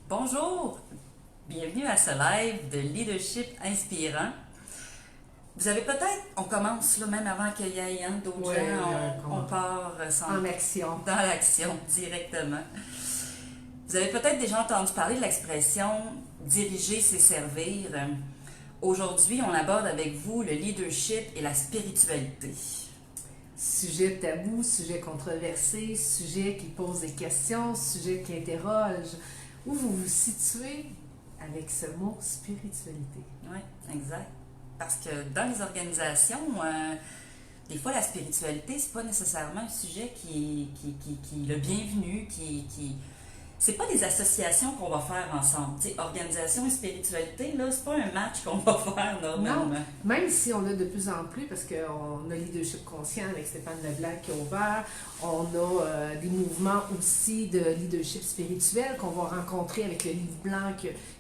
Bonjour, bienvenue à ce live de leadership inspirant. Vous avez peut-être, on commence là, même avant qu'il y ait d'autres Ouais, gens, on part en action. dans l'action directement. Vous avez peut-être déjà entendu parler de l'expression diriger, c'est servir. Aujourd'hui, on aborde avec vous le leadership et la spiritualité. Sujet tabou, sujet controversé, sujet qui pose des questions, sujet qui interroge. Où vous vous situez avec ce mot spiritualité? Oui, exact. Parce que dans les organisations, des fois, la spiritualité, c'est pas nécessairement un sujet qui est le bienvenu, c'est pas des associations qu'on va faire ensemble. T'sais, organisation et spiritualité, là, c'est pas un match qu'on va faire normalement. Non, même si on a de plus en plus, parce qu'on a Leadership Conscient avec Stéphane Leblanc qui a ouvert, on a des mouvements aussi de leadership spirituel qu'on va rencontrer avec le livre blanc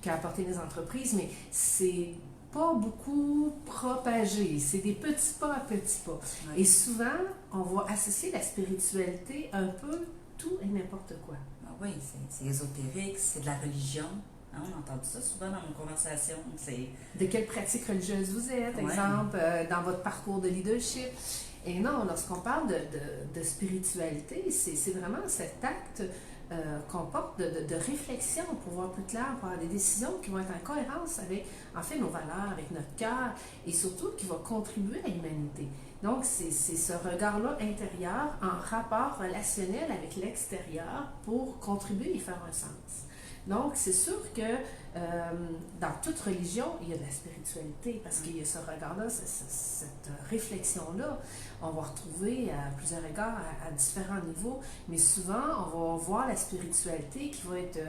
qu'a apporté les entreprises, mais c'est pas beaucoup propagé, c'est des petits pas à petits pas. Ouais. Et souvent, on va associer la spiritualité un peu tout et n'importe quoi. Ah oui, c'est ésotérique, c'est de la religion. Hein, on a entendu ça souvent dans nos conversations. De quelle pratique religieuse vous êtes, Ouais. exemple, dans votre parcours de leadership. Et non, lorsqu'on parle de spiritualité, c'est vraiment cet acte qu'on porte de réflexion pour voir plus clair, pour avoir des décisions qui vont être en cohérence avec, en fait, nos valeurs, avec notre cœur, et surtout qui vont contribuer à l'humanité. Donc, c'est ce regard-là intérieur en rapport relationnel avec l'extérieur pour contribuer et faire un sens. Donc, c'est sûr que dans toute religion, il y a de la spiritualité parce qu'il y a ce regard-là, cette réflexion-là. On va retrouver à plusieurs égards, à différents niveaux, mais souvent, on va voir la spiritualité qui va être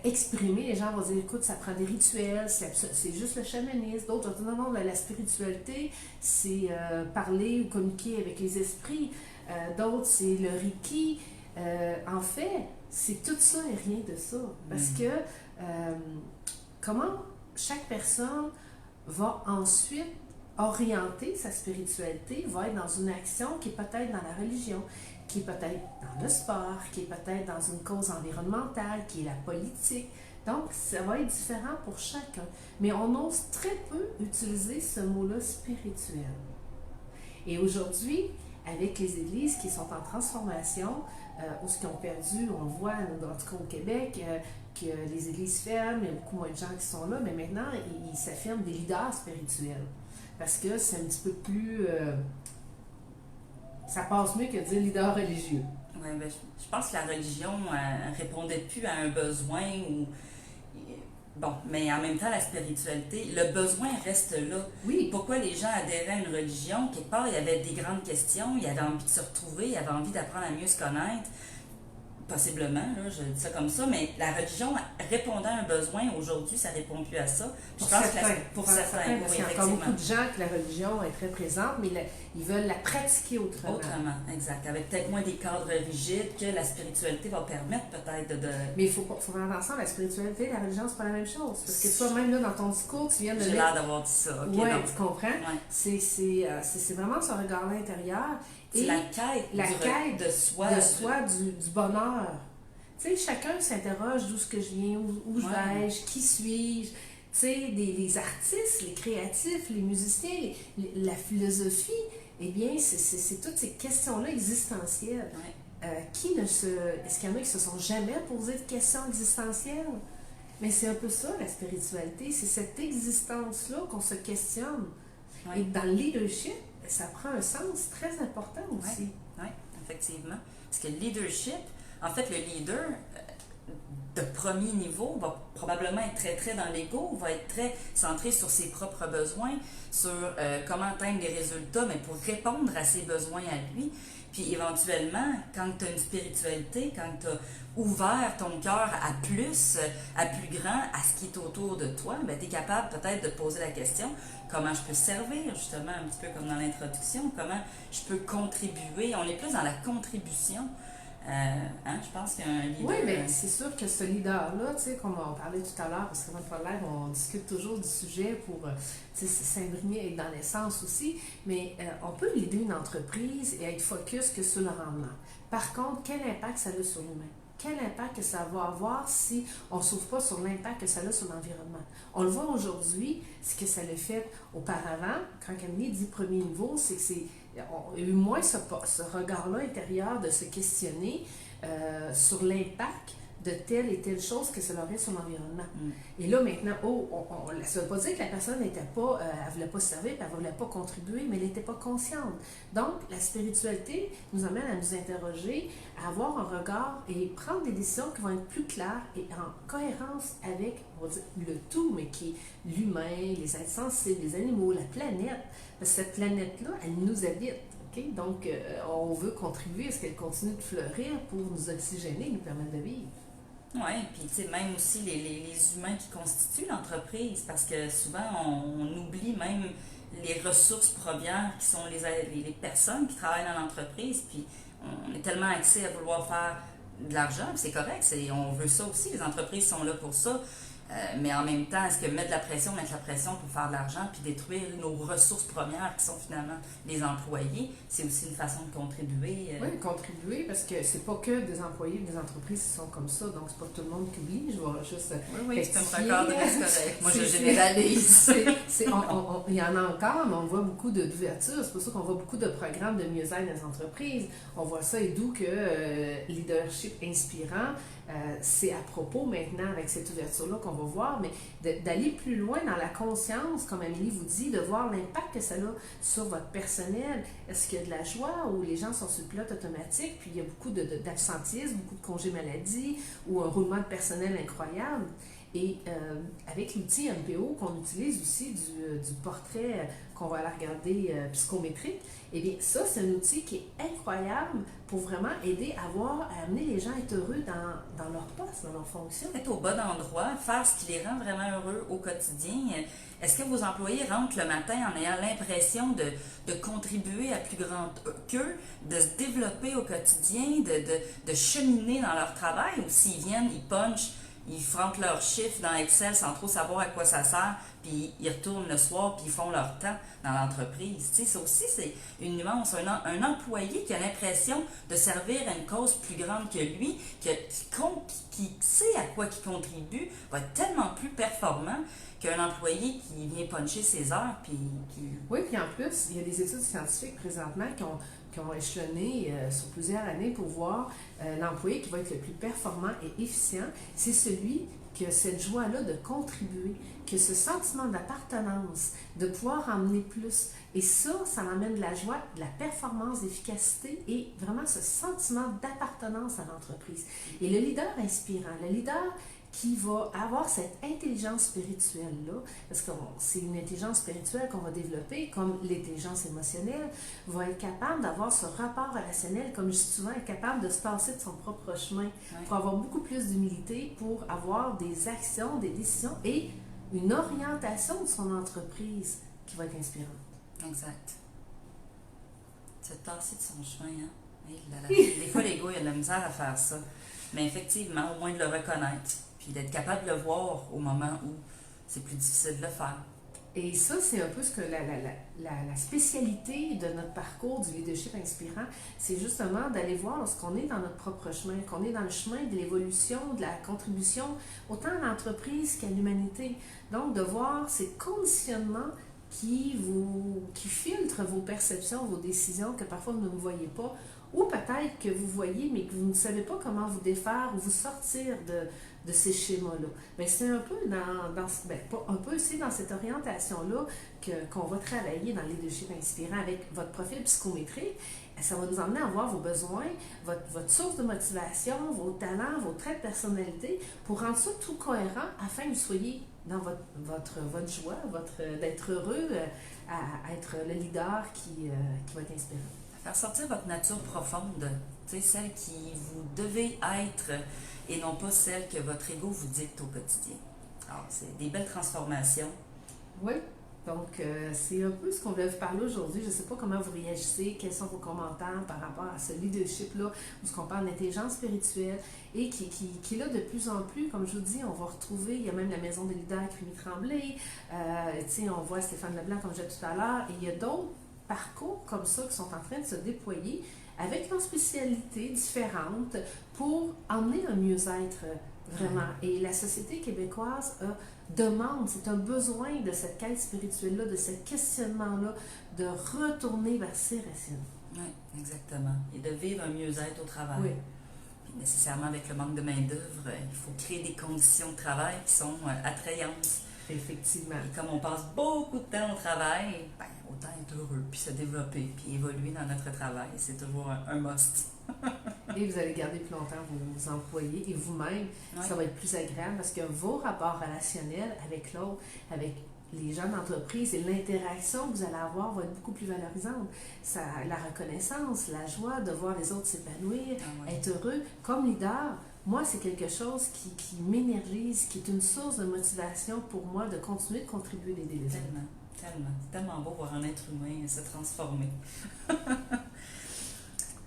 exprimée. Les gens vont dire, écoute, ça prend des rituels, c'est juste le chamanisme. D'autres vont dire, non, non, la spiritualité, c'est parler ou communiquer avec les esprits. D'autres, c'est le Reiki. En fait, c'est tout ça et rien de ça. Parce que comment chaque personne va ensuite orienter sa spiritualité, va être dans une action qui est peut-être dans la religion, qui est peut-être dans le sport, qui est peut-être dans une cause environnementale, qui est la politique. Donc, ça va être différent pour chacun. Mais on ose très peu utiliser ce mot-là spirituel. Et aujourd'hui, avec les églises qui sont en transformation, ou ce qu'ils ont perdu, on le voit, en tout cas au Québec, que les églises ferment, il y a beaucoup moins de gens qui sont là, mais maintenant, ils s'affirment des leaders spirituels. Parce que c'est un petit peu plus... ça passe mieux que de dire leader religieux. Oui, ben, je pense que la religion répondait plus à un besoin ou... Bon, mais en même temps, la spiritualité, le besoin reste là. Oui. Pourquoi les gens adhéraient à une religion? Quelque part, il y avait des grandes questions, il y avait envie de se retrouver, il y avait envie d'apprendre à mieux se connaître. Possiblement, là, je dis ça comme ça, mais la religion répondant à un besoin, aujourd'hui, ça répond plus à ça. Puis pour certains, pour certains, parce oui, qu'il y a encore beaucoup de gens que la religion est très présente, mais ils veulent la pratiquer autrement. Autrement, exact. Avec peut-être moins des cadres rigides que la spiritualité va permettre peut-être de... Mais il faut faire attention, la spiritualité et la religion, c'est pas la même chose. Parce que toi-même, là, dans ton discours, tu viens de... J'ai l'air d'avoir dit ça. Okay, oui, tu comprends? Ouais. C'est vraiment ce regard-là intérieur. C'est la quête de soi. Du bonheur. Tu sais, chacun s'interroge d'où est-ce que je viens, où vais-je, qui suis-je. Tu sais, les artistes, les créatifs, les musiciens, la philosophie, eh bien, c'est toutes ces questions-là existentielles. Est-ce qu'il y en a qui se sont jamais posé de questions existentielles? Mais c'est un peu ça, la spiritualité. C'est cette existence-là qu'on se questionne. Ouais. Et dans le leadership, ça prend un sens très important aussi. Oui, effectivement. Parce que le leadership, en fait, le leader de premier niveau va probablement être très, très dans l'ego, va être très centré sur ses propres besoins, sur comment atteindre les résultats, mais pour répondre à ses besoins à lui. Puis éventuellement, quand tu as une spiritualité, quand tu as ouvert ton cœur à plus grand, à ce qui est autour de toi, ben, tu es capable peut-être de te poser la question, comment je peux servir, justement, un petit peu comme dans l'introduction, comment je peux contribuer. On est plus dans la contribution. Je pense qu'il y a un leader. Oui, mais c'est sûr que ce leader-là, tu sais, comme on parlait tout à l'heure, parce que dans notre live, on discute toujours du sujet pour s'imbrigner et être dans l'essence aussi, mais on peut leader une entreprise et être focus que sur le rendement. Par contre, quel impact ça a sur l'humain? quel impact que ça va avoir si on ne s'ouvre pas sur l'impact que ça a sur l'environnement. On le voit aujourd'hui, ce que ça l'a fait auparavant, quand Camille dit premier niveau, c'est que on a eu moins ce regard-là intérieur de se questionner sur l'impact de telle et telle chose que ça aurait sur l'environnement. Et là, maintenant, ça ne veut pas dire que la personne n'était pas, elle ne voulait pas se servir, elle ne voulait pas contribuer, mais elle n'était pas consciente. Donc, la spiritualité nous amène à nous interroger, à avoir un regard et prendre des décisions qui vont être plus claires et en cohérence avec, on va dire, le tout, mais qui est l'humain, les êtres sensibles, les animaux, la planète. Parce que cette planète-là, elle nous habite. Okay? Donc, on veut contribuer à ce qu'elle continue de fleurir pour nous oxygéner, nous permettre de vivre. Oui, puis tu sais, même aussi les humains qui constituent l'entreprise, parce que souvent on oublie même les ressources premières qui sont les personnes qui travaillent dans l'entreprise, puis on est tellement axé à vouloir faire de l'argent, puis c'est correct, on veut ça aussi, les entreprises sont là pour ça, mais en même temps, est-ce que mettre la pression pour faire de l'argent, puis détruire nos ressources premières qui sont finalement les employés, c'est aussi une façon de contribuer. Oui, contribuer, parce que c'est pas que des employés des entreprises qui sont comme ça, donc c'est pas tout le monde qui oublie, je vais juste oui, tu peux me regarder, c'est correct. Moi, je généralise. Il y en a encore, mais on voit beaucoup d'ouverture, c'est pour ça qu'on voit beaucoup de programmes de mieux-être dans les entreprises. On voit ça, et d'où que leadership inspirant, c'est à propos maintenant avec cette ouverture-là qu'on va voir, mais d'aller plus loin dans la conscience, comme Amélie vous dit, de voir l'impact que ça a sur votre personnel. Est-ce qu'il y a de la joie ou les gens sont sur le pilote automatique, puis il y a beaucoup d'absentisme, beaucoup de congés maladie ou un roulement de personnel incroyable? Et avec l'outil MPO qu'on utilise aussi du portrait qu'on va aller regarder psychométrique, eh bien ça, c'est un outil qui est incroyable pour vraiment aider à amener les gens à être heureux dans leur poste, dans leur fonction. Être au bon endroit, faire ce qui les rend vraiment heureux au quotidien. Est-ce que vos employés rentrent le matin en ayant l'impression de contribuer à plus grand qu'eux, de se développer au quotidien, de cheminer dans leur travail, ou s'ils viennent, ils punchent, ils rentrent leurs chiffres dans Excel sans trop savoir à quoi ça sert, puis ils retournent le soir, puis ils font leur temps dans l'entreprise. Tu sais, ça aussi, c'est une nuance. Un employé qui a l'impression de servir à une cause plus grande que lui, qui sait à quoi il contribue, va être tellement plus performant qu'un employé qui vient puncher ses heures, puis qui... Oui, puis en plus, il y a des études scientifiques présentement qui ont échelonné sur plusieurs années pour voir l'employé qui va être le plus performant et efficient, c'est celui qui a cette joie-là de contribuer, qui a ce sentiment d'appartenance, de pouvoir emmener plus. Et ça amène de la joie, de la performance, d'efficacité et vraiment ce sentiment d'appartenance à l'entreprise. Et le leader inspirant, le leader qui va avoir cette intelligence spirituelle-là, parce que c'est une intelligence spirituelle qu'on va développer, comme l'intelligence émotionnelle, va être capable d'avoir ce rapport relationnel, comme je dis souvent, être capable de se passer de son propre chemin, pour avoir beaucoup plus d'humilité, pour avoir des actions, des décisions et une orientation de son entreprise qui va être inspirante. Exact. Se tasser de son chemin, hein? Des fois, l'ego, il a de la misère à faire ça. Mais effectivement, au moins de le reconnaître, puis d'être capable de le voir au moment où c'est plus difficile de le faire. Et ça, c'est un peu ce que la spécialité de notre parcours du leadership inspirant, c'est justement d'aller voir lorsqu'on est dans notre propre chemin, qu'on est dans le chemin de l'évolution, de la contribution, autant à l'entreprise qu'à l'humanité. Donc, de voir ces conditionnements qui filtrent vos perceptions, vos décisions, que parfois vous ne voyez pas, ou peut-être que vous voyez, mais que vous ne savez pas comment vous défaire ou vous sortir de ces schémas-là. Mais c'est un peu un peu aussi dans cette orientation-là qu'on va travailler dans le leadership inspirant avec votre profil psychométrique. Ça va nous emmener à voir vos besoins, votre source de motivation, vos talents, vos traits de personnalité, pour rendre ça tout cohérent afin que vous soyez dans votre joie, d'être heureux, à être le leader qui va être inspirant. Faire sortir votre nature profonde, celle qui vous devez être et non pas celle que votre ego vous dicte au quotidien. Alors, c'est des belles transformations. Oui, donc c'est un peu ce qu'on voulait vous parler aujourd'hui. Je ne sais pas comment vous réagissez, quels sont vos commentaires par rapport à ce leadership-là, où on parle d'intelligence spirituelle et qui est là de plus en plus. Comme je vous dis, on va retrouver, il y a même la maison des leaders avec Rémi Tremblay, on voit Stéphane Leblanc, comme je disais tout à l'heure, et il y a d'autres parcours comme ça qui sont en train de se déployer avec leurs spécialités différentes pour emmener un mieux-être vraiment. Et la société québécoise demande, c'est un besoin de cette quête spirituelle-là, de ce questionnement-là, de retourner vers ses racines. Oui, exactement. Et de vivre un mieux-être au travail. Oui. Puis nécessairement avec le manque de main-d'œuvre, il faut créer des conditions de travail qui sont attrayantes. Effectivement. Et comme on passe beaucoup de temps au travail, ben, autant être heureux, puis se développer, puis évoluer dans notre travail. C'est toujours un must. Et vous allez garder plus longtemps vos employés et vous-même. Oui. Ça va être plus agréable parce que vos rapports relationnels avec l'autre, avec les gens d'entreprise et l'interaction que vous allez avoir va être beaucoup plus valorisante. Ça, la reconnaissance, la joie de voir les autres s'épanouir, être heureux. Comme leader, moi, c'est quelque chose qui m'énergise, qui est une source de motivation pour moi de continuer de contribuer, d'aider les autres. Tellement, tellement. C'est tellement beau voir un être humain se transformer.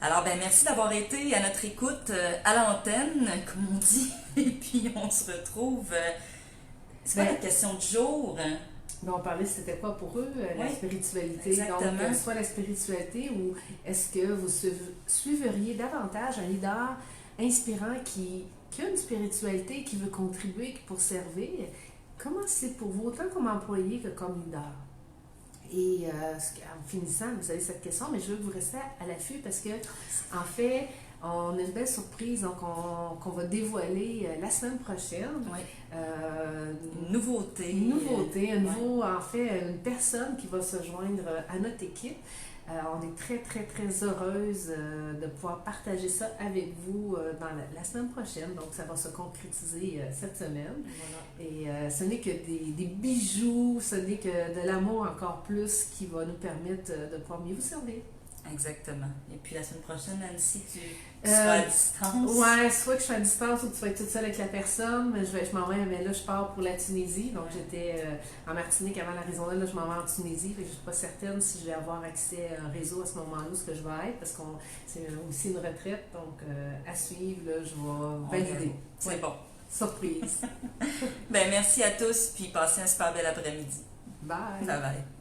Alors, ben merci d'avoir été à notre écoute à l'antenne, comme on dit. Et puis, on se retrouve. C'est pas la question du jour. On parlait, c'était quoi pour eux, la spiritualité. Exactement. Donc, soit la spiritualité ou est-ce que vous suivriez davantage un leader inspirant qui a une spiritualité, qui veut contribuer pour servir? Comment c'est pour vous, autant comme employé que comme leader? Et en finissant, vous avez cette question, mais je veux que vous restiez à l'affût parce que, en fait, on a une belle surprise qu'on va dévoiler la semaine prochaine. Oui. Une nouveauté. En fait, une personne qui va se joindre à notre équipe. On est très, très, très heureuse de pouvoir partager ça avec vous dans la semaine prochaine. Donc, ça va se concrétiser cette semaine. Voilà. Et ce n'est que des bijoux, ce n'est que de l'amour encore plus qui va nous permettre de pouvoir mieux vous servir. Exactement. Et puis la semaine prochaine, Nancy, tu seras à distance. Ouais, soit que je suis à distance ou que tu vas être toute seule avec la personne. Je m'en vais, mais là, je pars pour la Tunisie. Donc, j'étais en Martinique avant l'Arizona. Là, je m'en vais en Tunisie. Fait que je ne suis pas certaine si je vais avoir accès à un réseau à ce moment-là où ce que je vais être, parce que c'est aussi une retraite. Donc, à suivre, là, je vais valider. C'est bon. Surprise. Ben, merci à tous, puis passez un super bel après-midi. Bye. Bye bye.